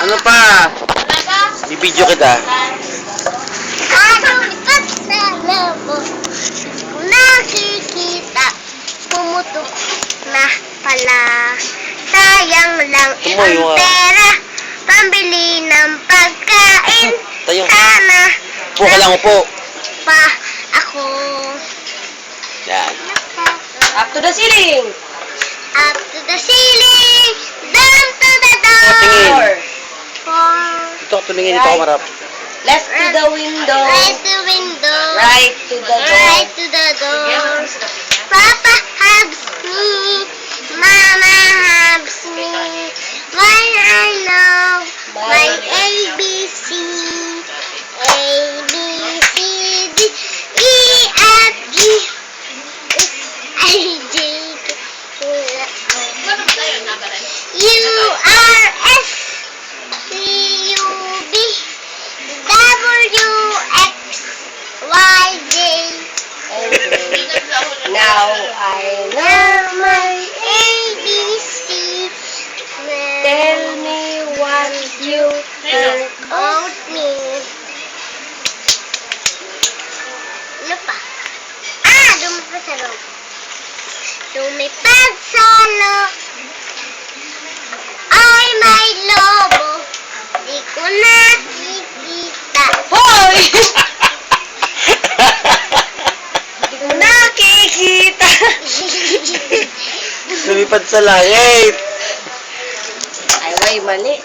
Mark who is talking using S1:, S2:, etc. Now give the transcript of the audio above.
S1: Ano pa? Bibidyo kita.
S2: Lumipad sa labo. Kung nakikita, pumutok na pala. Sayang lang ang pera. Pambili ng pagkain.
S1: Tayo.
S2: Sana
S1: Upo ka lang, upo.
S2: pa ako.
S1: Yan.
S3: Up to the ceiling.
S2: Up to the ceiling. Down to the door.
S1: Tingin.
S2: Four.
S1: Dito ako tumingin, dito ako marap.
S3: Left to the window.
S2: Right to window.
S3: Right to the door.
S2: Right to the door. Papa hugs me. Mama hugs me. Why I love my ABC. A, B, C, D, E, F, G, I, J, K, U, R, S, T, U, V, W, X, Y, Z.
S3: Now I know.
S2: Now my ABC.
S3: Tell me what you think.
S2: Out me. Ano pa? Lumipad sa loob. Lumipad sa loob. Ay, may lobo. Di ko nakikita.
S3: Hoy! Hindi ko nakikita.
S1: Lumipad sa langit.
S3: Ay, mali.